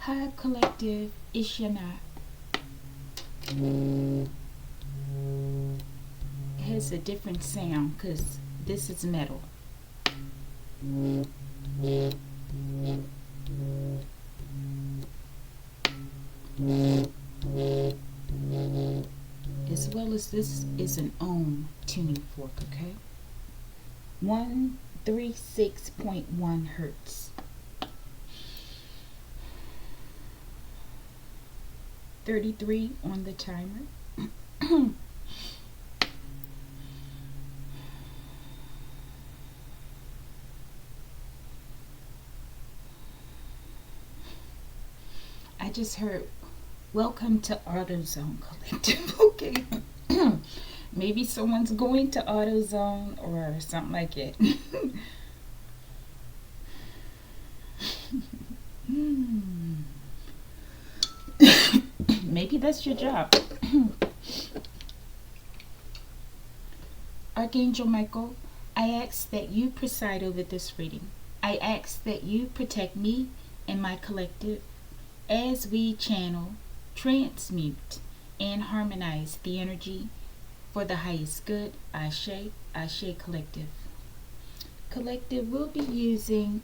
Hi, collective. It's your not. It has a different sound because this is metal. As well as this is an ohm tuning fork, okay? 136.1 hertz. 33 on the timer. I just heard, welcome to AutoZone Collective. Okay. Maybe someone's going to AutoZone or something like it. Maybe that's your job. Archangel Michael, I ask that you preside over this reading. I ask that you protect me and my collective as we channel, transmute, and harmonize the energy for the highest good. Ashe, Ashe Collective. Collective will be using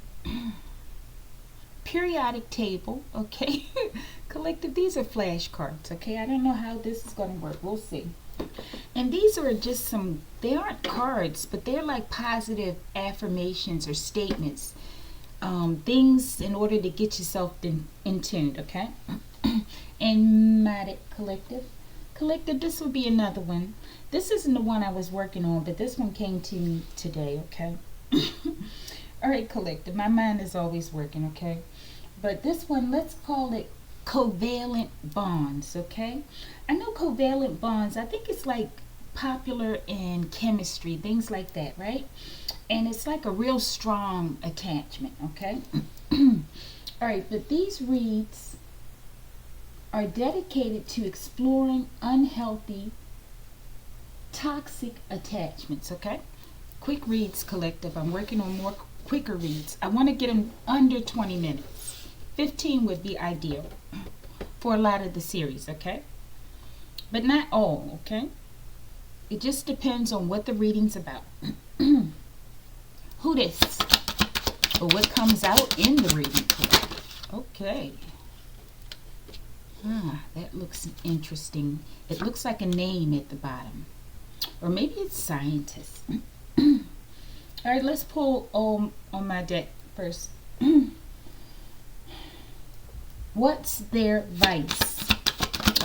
periodic table, okay? Collective, these are flashcards, okay? I don't know how this is going to work. We'll see. And these are just some, they aren't cards, but they're like positive affirmations or statements. Things in order to get yourself in tuned, okay? And Matic Collective. Collective, this will be another one. This isn't the one I was working on, but this one came to me today, okay? Alright, Collective, my mind is always working, okay? But this one, let's call it covalent bonds, okay? I know covalent bonds, I think it's like popular in chemistry, things like that, right? And it's like a real strong attachment, okay? Alright, but these reads are dedicated to exploring unhealthy, toxic attachments, okay? Quick reads, Collective. I'm working on more quicker reads. I want to get them under 20 minutes. 15 would be ideal for a lot of the series, okay? But not all, okay? It just depends on what the reading's about. Who this? Or what comes out in the reading. Okay. That looks interesting. It looks like a name at the bottom. Or maybe it's scientist. Alright, let's pull on my deck first. What's their vice?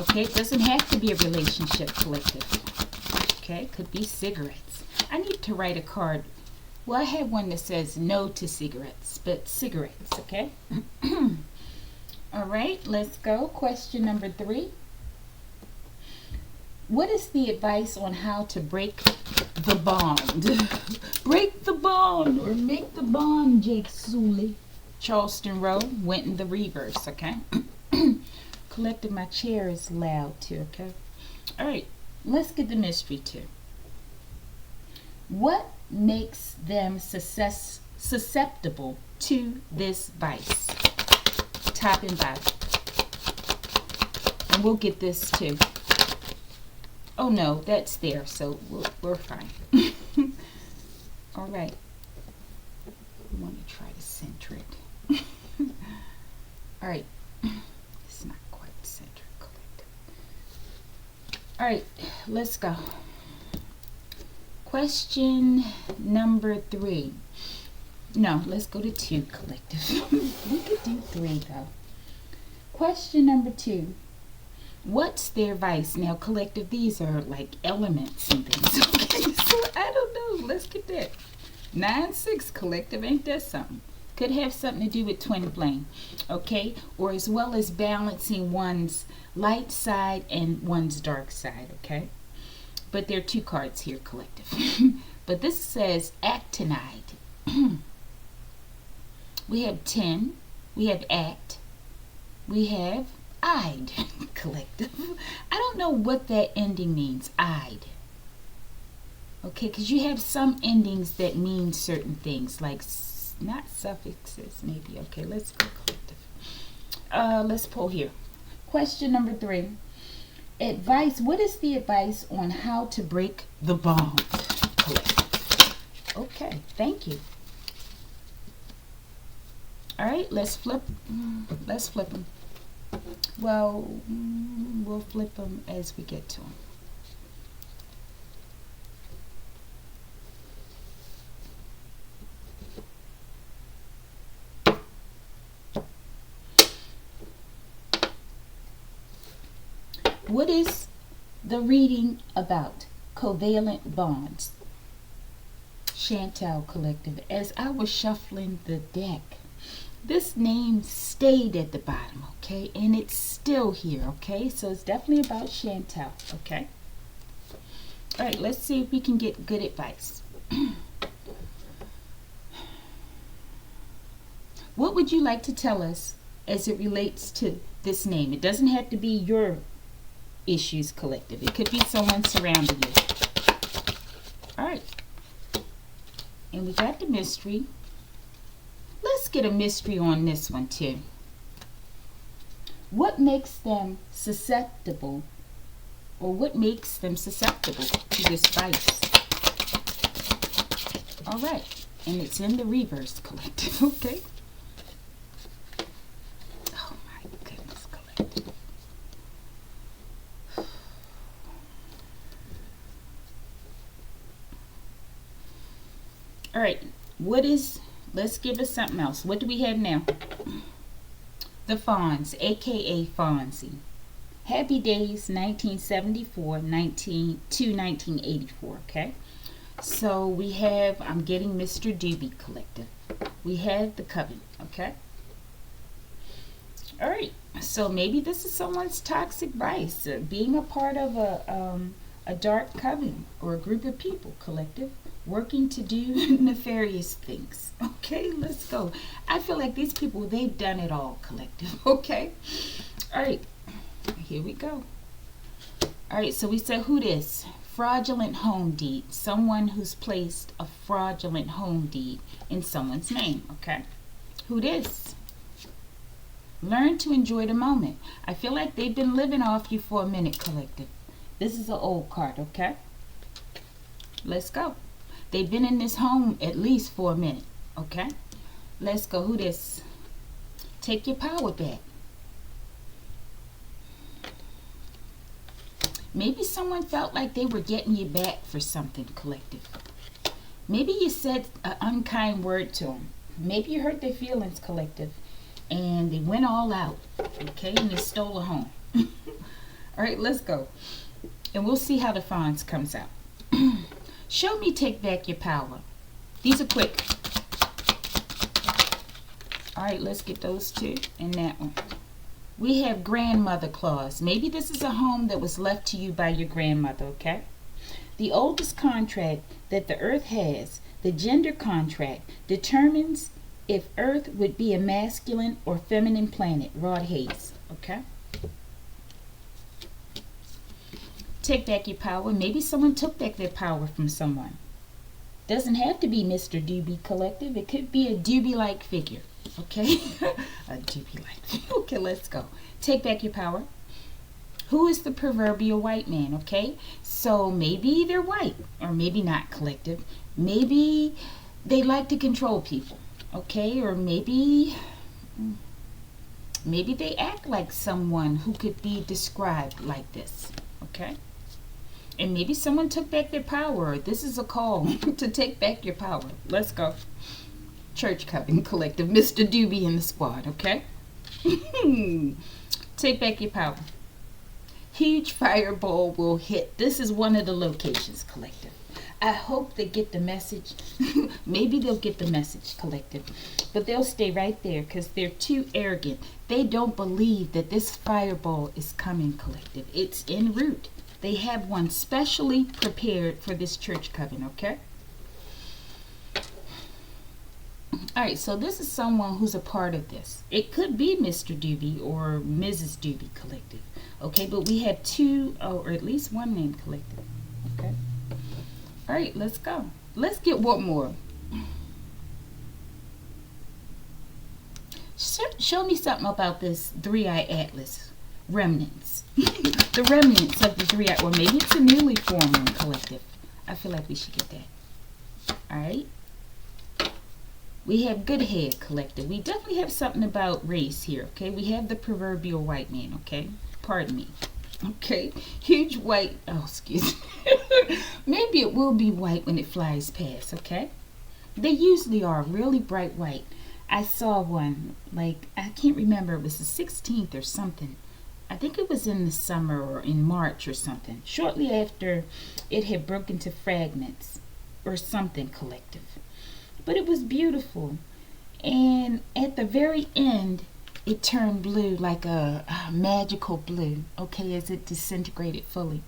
Okay, it doesn't have to be a relationship, Collective. Okay, it could be cigarettes. I need to write a card. Well, I have one that says no to cigarettes, but cigarettes, okay? Alright, let's go. Question number 3. What is the advice on how to break the bond? Break the bond or make the bond, Jake Sully. Charleston Row went in the reverse, okay? Collective, my chair is loud too, okay? Alright, let's get the mystery too. What makes them susceptible to this vice? Top and bottom. And we'll get this too. Oh no, that's there, so we're fine. Alright. I want to try to center it. Alright. It's not quite centered, Collective. Alright, let's go. Question number 3. No, let's go to 2, Collective. We could do 3 though. Question number 2. What's their vice? Now, Collective, these are like elements and things. Okay, so I don't know. Let's get that. 9-6, Collective, ain't that something? Could have something to do with twin flame, okay? Or as well as balancing one's light side and one's dark side, okay? But there are 2 cards here, Collective. But this says actinide. We have 10. We have act. We have I'd. Collective. I don't know what that ending means. I'd. Okay, because you have some endings that mean certain things, like not suffixes, maybe. Okay, let's go, Collective. Let's pull here. Question number 3. Advice. What is the advice on how to break the bond? Okay, thank you. All right, let's flip. Let's flip them. Well, we'll flip them as we get to them. What is the reading about covalent bonds? Chantal Collective. As I was shuffling the deck, this name stayed at the bottom, okay? And it's still here, okay? So it's definitely about Chantal, okay? All right, let's see if we can get good advice. What would you like to tell us as it relates to this name? It doesn't have to be your issues, Collective. It could be someone surrounding you. All right. And we got the mystery. Let's get a mystery on this one too. What makes them susceptible, or what makes them susceptible to this vice? All right. And it's in the reverse, Collective, okay? Oh my goodness, Collective. All right, let's give us something else. What do we have now? The Fonz, aka Fonzie. Happy Days 1974 to 1984, okay? So we have, I'm getting Mr. Doobie Collective. We have the Coven, okay? All right, so maybe this is someone's toxic vice, being a part of a dark coven or a group of people, Collective, working to do nefarious things. Okay, let's go. I feel like these people, they've done it all, Collective. Okay, all right, here we go. All right, so we said who this? Fraudulent home deed. Someone who's placed a fraudulent home deed in someone's name. Okay, who this? Learn to enjoy the moment. I feel like they've been living off you for a minute, Collective. This is an old card, okay? Let's go. They've been in this home at least for a minute, okay? Let's go. Who this? Take your power back. Maybe someone felt like they were getting you back for something, Collective. Maybe you said an unkind word to them. Maybe you hurt their feelings, Collective, and they went all out, okay? And they stole a home. All right, let's go. And we'll see how the Fonz comes out. Show me take back your power. These are quick. All right, let's get those two and that one. We have grandmother clause. Maybe this is a home that was left to you by your grandmother, okay? The oldest contract that the earth has, the gender contract, determines if earth would be a masculine or feminine planet. Rod Hayes, okay? Take back your power. Maybe someone took back their power from someone. Doesn't have to be Mr. Doobie Collective. It could be a Doobie-like figure. Okay? A Doobie-like. Okay, let's go. Take back your power. Who is the proverbial white man? Okay? So maybe they're white. Or maybe not, Collective. Maybe they like to control people. Okay? Or maybe they act like someone who could be described like this. Okay? And maybe someone took back their power. This is a call to take back your power. Let's go. Church Coven Collective. Mr. Doobie in the squad, okay? Take back your power. Huge fireball will hit. This is one of the locations, Collective. I hope they get the message. Maybe they'll get the message, Collective. But they'll stay right there because they're too arrogant. They don't believe that this fireball is coming, Collective. It's en route. They have one specially prepared for this church coven, okay? All right, so this is someone who's a part of this. It could be Mr. Doobie or Mrs. Doobie Collective, okay? But we have two, or at least one named Collective, okay? All right, let's go. Let's get one more. Show me something about this three-eye atlas. Remnants. The remnants of the three-eye, or maybe it's a newly formed one, collective. I feel like we should get that. Alright. We have good head, collective. We definitely have something about race here, okay? We have the proverbial white man, okay? Pardon me. Okay, huge white, oh, excuse me. Maybe it will be white when it flies past, okay? They usually are really bright white. I saw one, like, I can't remember, it was the 16th or something. I think it was in the summer or in March or something, shortly after it had broken to fragments or something, collective. But it was beautiful. And at the very end, it turned blue, like a magical blue, okay, as it disintegrated fully.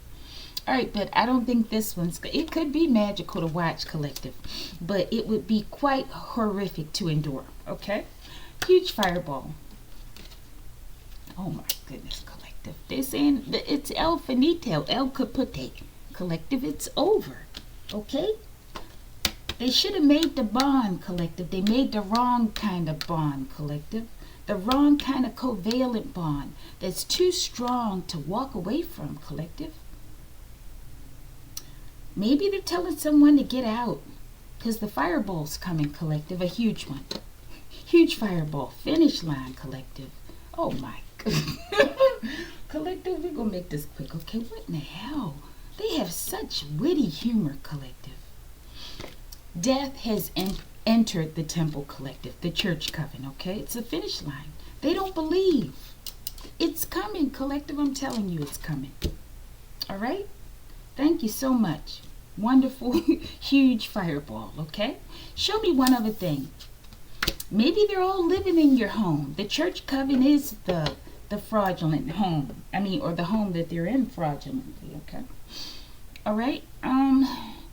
All right, but I don't think this one's, it could be magical to watch, collective, but it would be quite horrific to endure, okay? Huge fireball. Oh my goodness, collective. They're saying that it's El Finito, El Capote. Collective, it's over, okay? They should have made the bond, collective. They made the wrong kind of bond, collective. The wrong kind of covalent bond that's too strong to walk away from, collective. Maybe they're telling someone to get out because the fireball's coming, collective. A huge one. Huge fireball. Finish line, collective. Oh my goodness. Collective, we're going to make this quick, okay? What in the hell? They have such witty humor, collective. Death has entered the temple, collective, the church coven, okay? It's a finish line. They don't believe. It's coming, collective. I'm telling you it's coming. All right? Thank you so much. Wonderful, huge fireball, okay? Show me one other thing. Maybe they're all living in your home. The church coven is the fraudulent home. I mean, or the home that they're in fraudulently, okay? All right?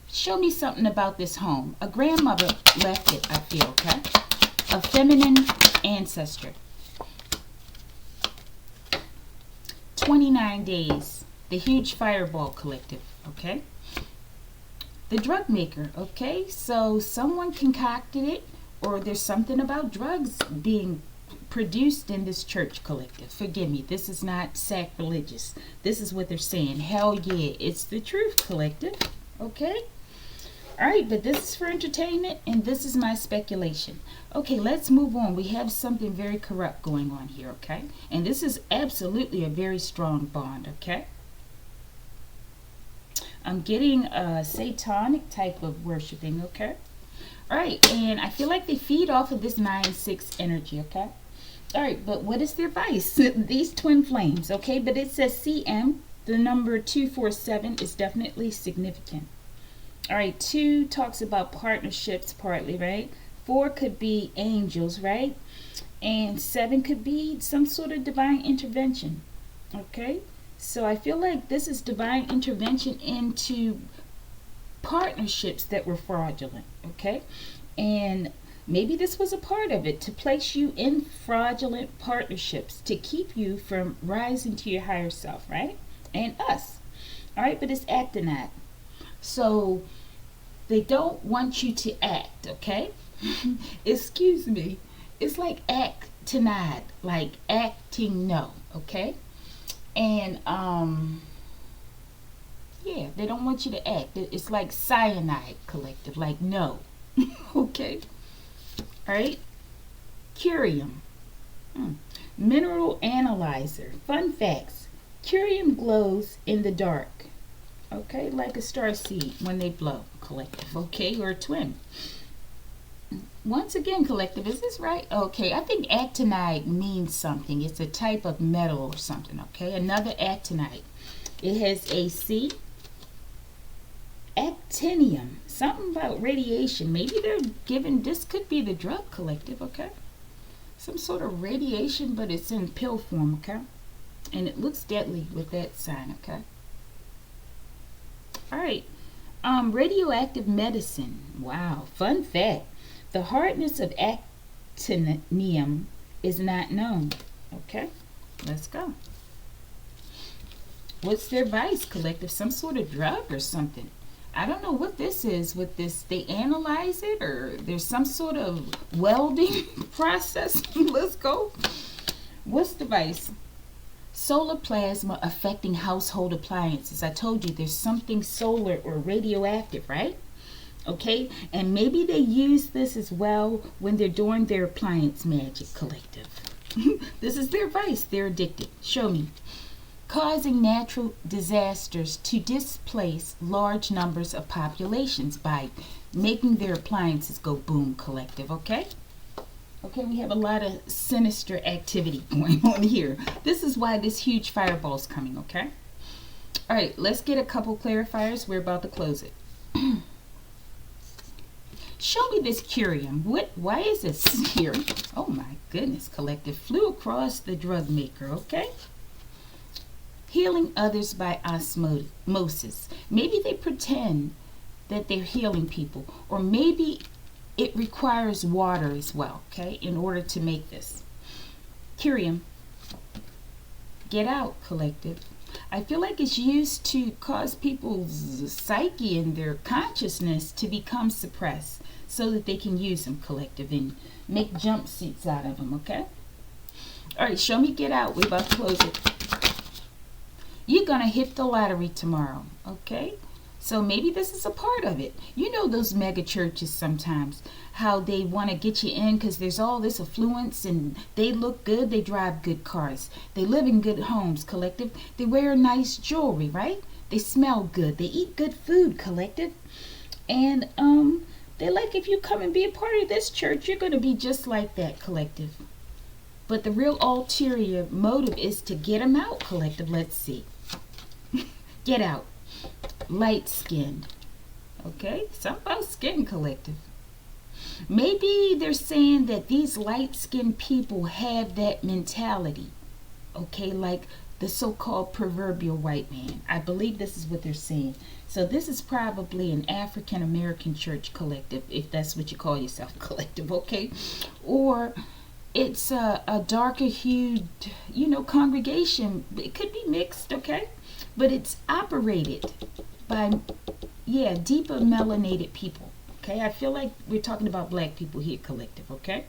Show me something about this home. A grandmother left it, I feel, okay? A feminine ancestor. 29 days. The huge fireball, collective, okay? The drug maker, okay? So someone concocted it, or there's something about drugs being produced in this church, collective. Forgive me, this is not sacrilegious. This is what they're saying. Hell yeah, it's the truth, collective, okay? All right, but this is for entertainment, and this is my speculation. Okay, let's move on. We have something very corrupt going on here, okay? And this is absolutely a very strong bond, okay? I'm getting a satanic type of worshiping, okay? All right, and I feel like they feed off of this 9-6 energy, okay? All right, but what is their vice? These twin flames, okay? But it says CM, the number 247 is definitely significant. All right, 2 talks about partnerships partly, right? 4 could be angels, right? And 7 could be some sort of divine intervention, okay? So I feel like this is divine intervention into partnerships that were fraudulent, okay? And maybe this was a part of it, to place you in fraudulent partnerships to keep you from rising to your higher self, right? And us. All right, but it's actinide. So they don't want you to act, okay? Excuse me. It's like actinide, like acting no, okay? And yeah, they don't want you to act. It's like cyanide, collective, like no. Okay? All right? Curium. Mineral analyzer. Fun facts. Curium glows in the dark. Okay, like a star seed when they blow, collective, okay, or a twin. Once again, collective, is this right? Okay, I think actinide means something. It's a type of metal or something, okay? Another actinide. It has a C. Actinium. Something about radiation. Maybe they're giving, this could be the drug, collective, okay? Some sort of radiation, but it's in pill form, okay? And it looks deadly with that sign, okay? All right, radioactive medicine. Wow, fun fact. The hardness of actinium is not known. Okay, let's go. What's their vice, collective? Some sort of drug or something. I don't know what this is with this. They analyze it, or there's some sort of welding process. Let's go. What's the device? Solar plasma affecting household appliances. I told you there's something solar or radioactive, right? Okay, and maybe they use this as well when they're doing their appliance magic collective. This is their vice. They're addicted. Show me. Causing natural disasters to displace large numbers of populations by making their appliances go boom collective, okay? Okay, we have a lot of sinister activity going on here. This is why this huge fireball's coming, okay? All right, let's get a couple clarifiers. We're about to close it. Show me this curium. Why is this here? Oh my goodness, collective. Flew across the drug maker, okay? Healing others by osmosis. Maybe they pretend that they're healing people, or maybe it requires water as well, okay, in order to make this. Curium. Get out, collective. I feel like it's used to cause people's psyche and their consciousness to become suppressed so that they can use them, collective, and make jumpsuits out of them, okay? All right, show me get out. We're about to close it. You're going to hit the lottery tomorrow, okay? So maybe this is a part of it. You know those mega churches sometimes, how they want to get you in because there's all this affluence and they look good, they drive good cars, they live in good homes, collective. They wear nice jewelry, right? They smell good, they eat good food, collective. And they're like, if you come and be a part of this church, you're going to be just like that, collective. But the real ulterior motive is to get them out, collective. Let's see. Get out. Light-skinned. Okay? Something about skin, collective. Maybe they're saying that these light-skinned people have that mentality. Okay? Like the so-called proverbial white man. I believe this is what they're saying. So this is probably an African-American church collective, if that's what you call yourself, collective, okay? Or it's a darker hued, congregation. It could be mixed, okay? But it's operated by, deeper melanated people, okay? I feel like we're talking about black people here, collective, okay?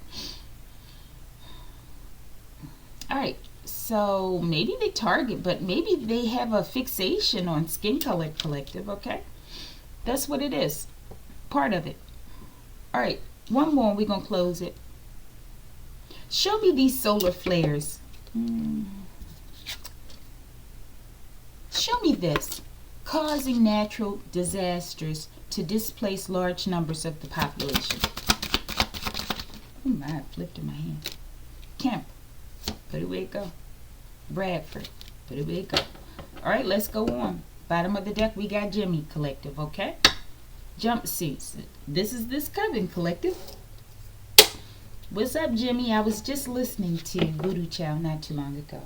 All right, so maybe they target, but maybe they have a fixation on skin color, collective, okay? That's what it is, part of it. All right, one more, we're going to close it. Show me these solar flares. Show me this. Causing natural disasters to displace large numbers of the population. Oh my, I flipped in my hand. Kemp. Put it where it go. Bradford. Put it where it go. All right, let's go on. Bottom of the deck, we got Jimmy, collective, okay? Jumpsuits. This is this Coven, collective. What's up, Jimmy? I was just listening to Voodoo Child not too long ago.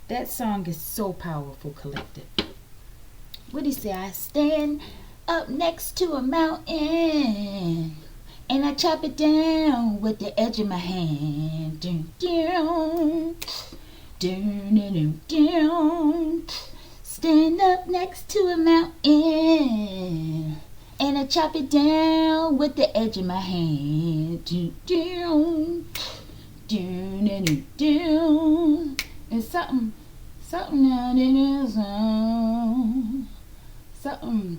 That song is so powerful, collective. What do you say? I stand up next to a mountain and I chop it down with the edge of my hand. Dun, dun, dun, dun, dun, dun. Stand up next to a mountain and I chop it down with the edge of my hand. Dun, dun, dun, dun, dun, dun. And something out in his own. Something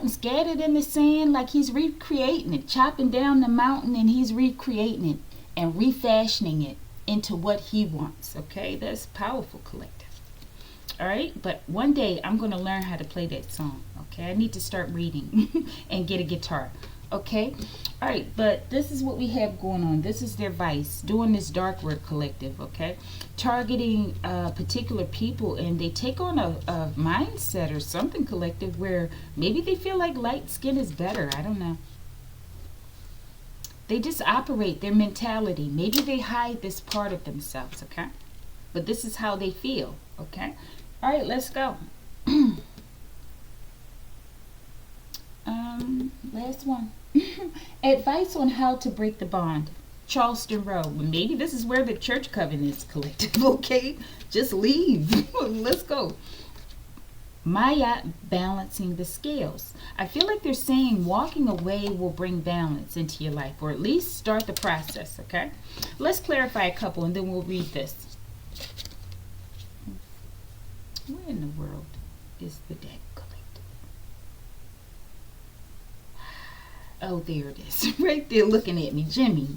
scattered in the sand, like he's recreating it, chopping down the mountain, and he's recreating it and refashioning it into what he wants. Okay, that's powerful, collective. All right, but one day I'm going to learn how to play that song. Okay, I need to start reading and get a guitar. Okay, all right, but this is what we have going on. This is their vice, doing this dark work, collective. Okay, targeting particular people, and they take on a mindset or something, collective, where maybe they feel like light skin is better. I don't know. They just operate their mentality. Maybe they hide this part of themselves. Okay, but this is how they feel. Okay, all right, let's go. Last one. Advice on how to break the bond. Charleston Road. Maybe this is where the church coven is, collective. Okay, just leave. Let's go. Maya, balancing the scales. I feel like they're saying walking away will bring balance into your life, or at least start the process, okay? Let's clarify a couple and then we'll read this. Where in the world is the deck collected? Oh, there it is. Right there looking at me. Jimmy.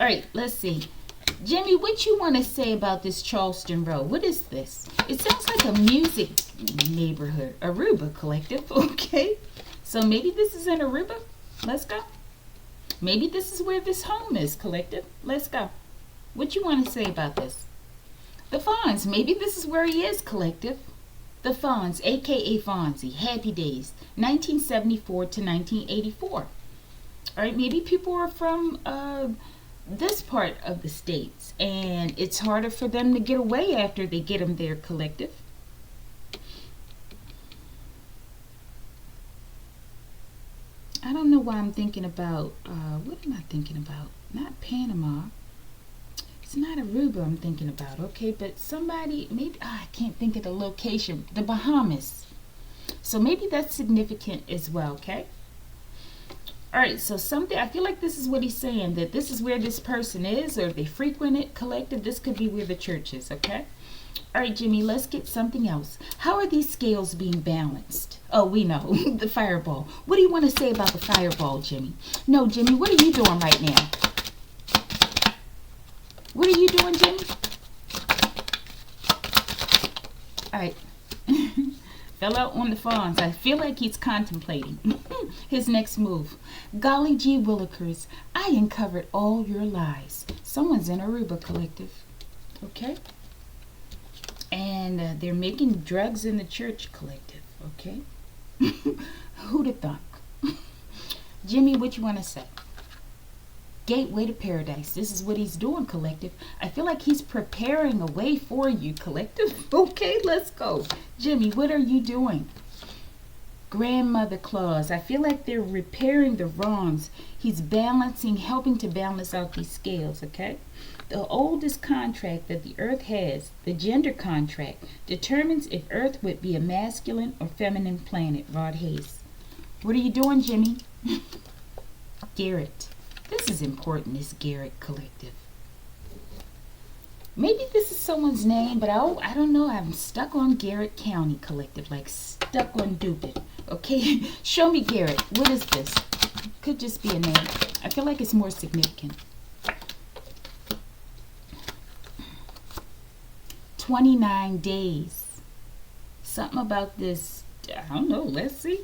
All right, let's see. Jimmy, what you want to say about this Charleston Road? What is this? It sounds like a music neighborhood. Aruba Collective, okay. So maybe this is in Aruba. Let's go. Maybe this is where this home is, Collective. Let's go. What you want to say about this? The Fonz. Maybe this is where he is, Collective. The Fonz, a.k.a. Fonzie. Happy Days, 1974 to 1984. All right, maybe people are from this part of the States, and it's harder for them to get away after they get them there, Collective. I don't know why I'm thinking about, what am I thinking about? Not Panama. It's not Aruba I'm thinking about, okay, but somebody, maybe, I can't think of the location, the Bahamas. So maybe that's significant as well, okay? All right, so something, I feel like this is what he's saying, that this is where this person is, or they frequent it, Collective. This could be where the church is, okay? All right, Jimmy, let's get something else. How are these scales being balanced? Oh, we know, the fireball. What do you want to say about the fireball, Jimmy? No, Jimmy, what are you doing right now? What are you doing, Jimmy? All right. Fell out on the fawns. I feel like he's contemplating his next move. Golly gee willikers, I uncovered all your lies. Someone's in Aruba, Collective. Okay? And they're making drugs in the church, Collective. Okay? Who'd have thunk? Jimmy, what you want to say? Gateway to Paradise. This is what he's doing, Collective. I feel like he's preparing a way for you, Collective. Okay, let's go. Jimmy, what are you doing? Grandmother Claus. I feel like they're repairing the wrongs. He's balancing, helping to balance out these scales, okay? The oldest contract that the earth has, the gender contract, determines if earth would be a masculine or feminine planet. Rod Hayes. What are you doing, Jimmy? Garrett. This is important, this Garrett Collective. Maybe this is someone's name, but I don't know. I'm stuck on Garrett County, Collective, like stuck on Dupit. Okay, show me Garrett. What is this? Could just be a name. I feel like it's more significant. 29 days. Something about this, I don't know, let's see.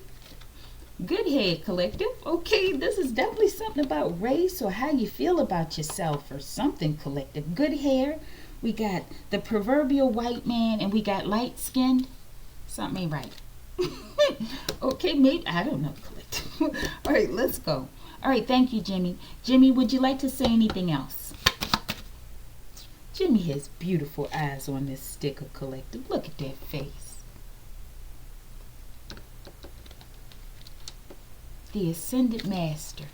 Good head, Collective. Okay, this is definitely something about race or how you feel about yourself or something, Collective. Good hair. We got the proverbial white man and we got light skinned. Something ain't right. Okay, maybe, I don't know, Collective. All right, let's go. All right, thank you, Jimmy. Jimmy, would you like to say anything else? Jimmy has beautiful eyes on this sticker, Collective. Look at that face. The ascended master,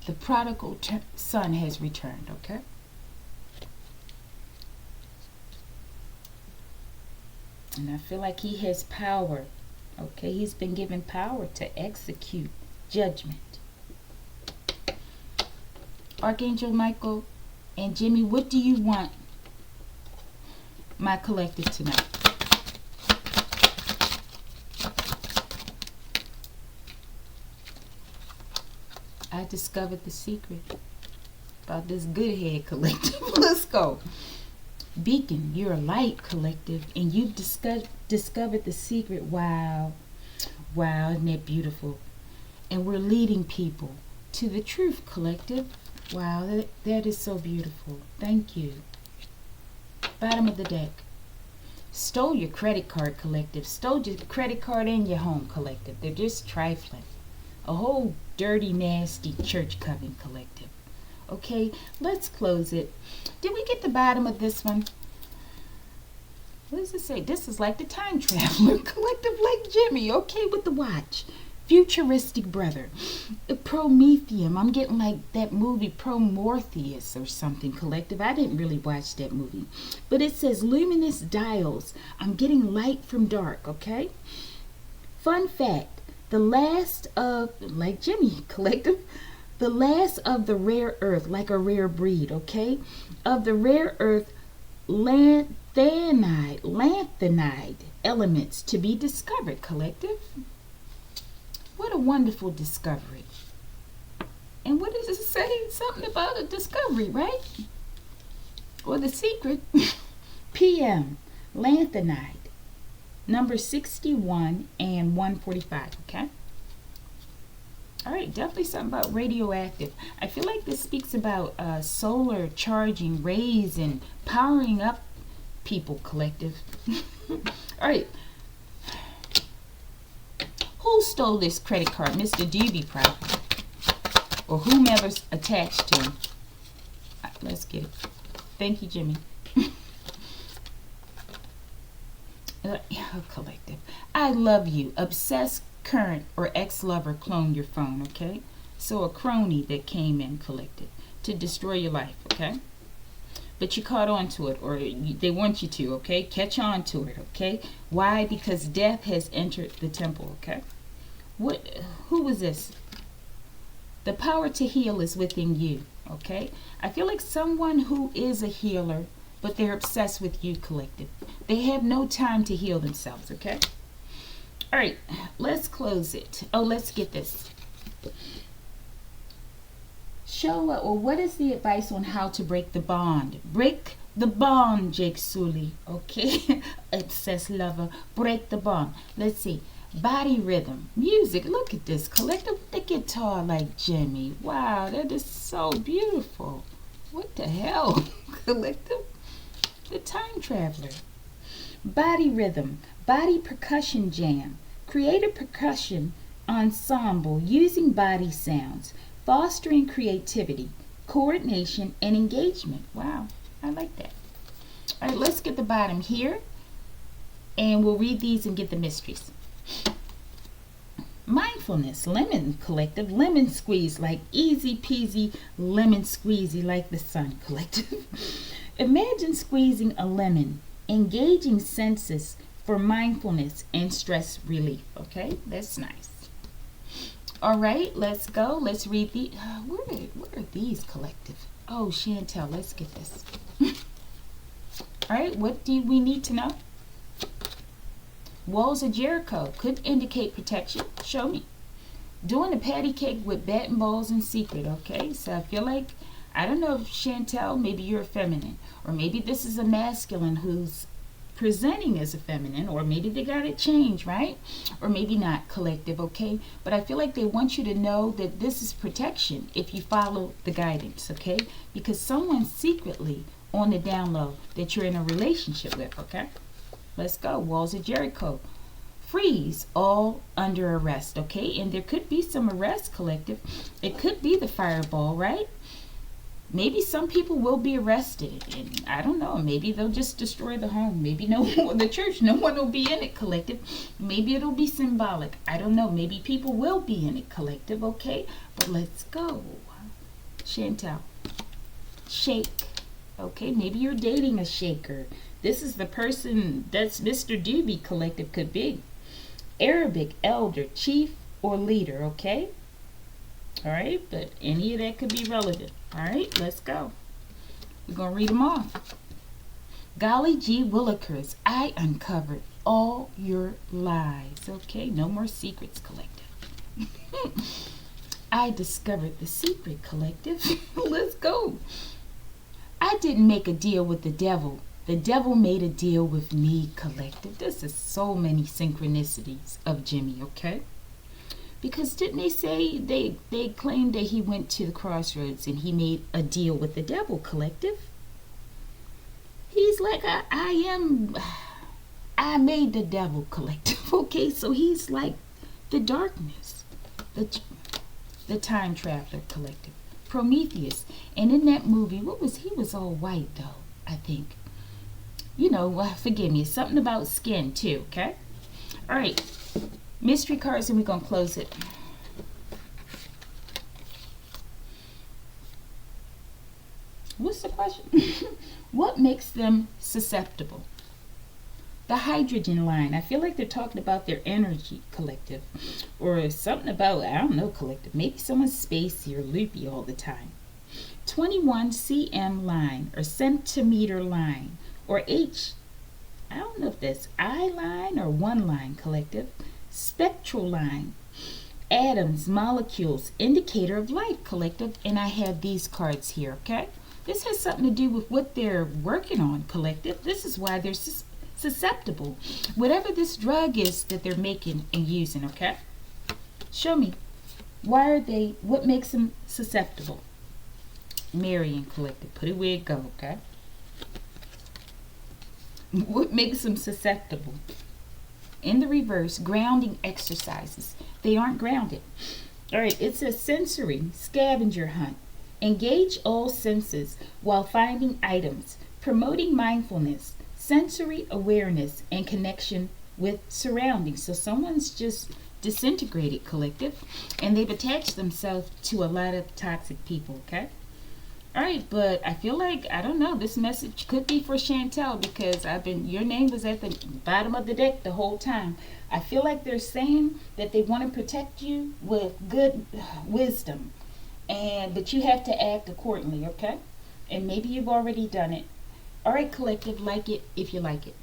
the prodigal son has returned, okay? And I feel like he has power, okay? He's been given power to execute judgment. Archangel Michael and Jimmy, what do you want my collective tonight? I discovered the secret about this good head collective. Let's go. Beacon, you're a light, Collective, and you've discovered the secret. Wow. Wow, isn't that beautiful? And we're leading people to the truth, Collective. Wow, that is so beautiful. Thank you. Bottom of the deck. Stole your credit card, Collective. Stole your credit card and your home, Collective. They're just trifling. A whole dirty, nasty church coven, Collective. Okay, let's close it. Did we get the bottom of this one? What does it say? This is like the time traveler, Collective, like Jimmy, okay, with the watch. futuristic brother. Prometheum. I'm getting like that movie Prometheus or something, collective. I didn't really watch that movie. But it says luminous dials. I'm getting light from dark, okay? Fun fact. The last of, like Jimmy, collective, the last of the rare earth, like a rare breed, okay? Of the rare earth lanthanide elements to be discovered, collective. What a wonderful discovery. And what does it say? Something about a discovery, right? Or the secret. PM, lanthanide, number 61 and 145, okay? All right, definitely something about radioactive. I feel like this speaks about solar charging rays and powering up people, collective. All right. Who stole this credit card? Mr. Doobie, probably. Or whomever's attached to him. Let's get it. Thank you, Jimmy. Collective. I love you. Obsessed current or ex-lover cloned your phone, okay? So a crony that came in, collective, to destroy your life, okay? But you caught on to it, or they want you to, okay? Catch on to it, okay? Why? Because death has entered the temple, okay? Who was this? The power to heal is within you, okay? I feel like someone who is a healer, but they're obsessed with you, collective. They have no time to heal themselves, okay? All right, let's close it. Oh, let's get this. What is the advice on how to break the bond? Break the bond, Jake Sully, okay? Obsessed lover, break the bond. Let's see. Body rhythm, music. Look at this, collective. The guitar like Jimmy. Wow, that is so beautiful. What the hell, collective? The time traveler. Body rhythm, body percussion jam. Create a percussion ensemble using body sounds, fostering creativity, coordination, and engagement. Wow, I like that. All right, let's get the bottom here, and we'll read these and get the mysteries. Mindfulness, lemon, collective, lemon squeeze, like easy peasy, lemon squeezy, like the sun, collective. Imagine squeezing a lemon, engaging senses for mindfulness and stress relief, okay? That's nice. All right, let's go. Let's read the, where are these, collective? Oh, Chantel, let's get this. All right, what do we need to know? Walls of Jericho could indicate protection. Show me. Doing a patty cake with bat and balls in secret, okay? So I feel like, I don't know, Chantel, maybe you're a feminine. Or maybe this is a masculine who's presenting as a feminine. Or maybe they got it changed, right? Or maybe not, collective, okay? But I feel like they want you to know that this is protection if you follow the guidance, okay? Because someone's secretly on the down low that you're in a relationship with, okay? Let's go. Walls of Jericho. Freeze, all under arrest, okay? And there could be some arrest, collective. It could be the fireball, right? Maybe some people will be arrested. And I don't know. Maybe they'll just destroy the home. Maybe the church, no one will be in it, collective. Maybe it'll be symbolic. I don't know. Maybe people will be in it, collective, okay? But let's go. Chantal. Shake. Okay, maybe you're dating a shaker. This is the person that's Mr. Doobie, collective, could be. Arabic, elder, chief, or leader, okay? All right, but any of that could be relevant. All right, let's go. We're going to read them off. Golly gee willikers, I uncovered all your lies. Okay, no more secrets, collective. I discovered the secret, collective. Let's go. I didn't make a deal with the devil. The devil made a deal with me, collective. This is so many synchronicities of Jimmy, okay? Because didn't they say they claimed that he went to the crossroads and he made a deal with the devil, collective? He's like, I made the devil, collective, okay? So he's like the darkness, the time traveler, collective. Prometheus. And in that movie, he was all white though, I think. You know, forgive me, something about skin too, okay? All right. Mystery cards, and we're going to close it. What's the question? What makes them susceptible? The hydrogen line. I feel like they're talking about their energy, collective. Or something about, I don't know, collective. Maybe someone's spacey or loopy all the time. 21 cm line or centimeter line. Or H, I don't know if that's I line or one line, collective. Spectral line. Atoms, molecules, indicator of light, collective. And I have these cards here, okay? This has something to do with what they're working on, collective. This is why they're susceptible. Whatever this drug is that they're making and using, okay? Show me. Why are they, what makes them susceptible? Marion, collective. Put it where it go, okay? What makes them susceptible? In the reverse, grounding exercises. They aren't grounded. All right, it's a sensory scavenger hunt. Engage all senses while finding items, promoting mindfulness, sensory awareness, and connection with surroundings. So someone's just disintegrated, collective, and they've attached themselves to a lot of toxic people, okay? All right, but I feel like, I don't know, this message could be for Chantel because your name was at the bottom of the deck the whole time. I feel like they're saying that they want to protect you with good wisdom. But you have to act accordingly, okay? And maybe you've already done it. All right, collective, like it if you like it.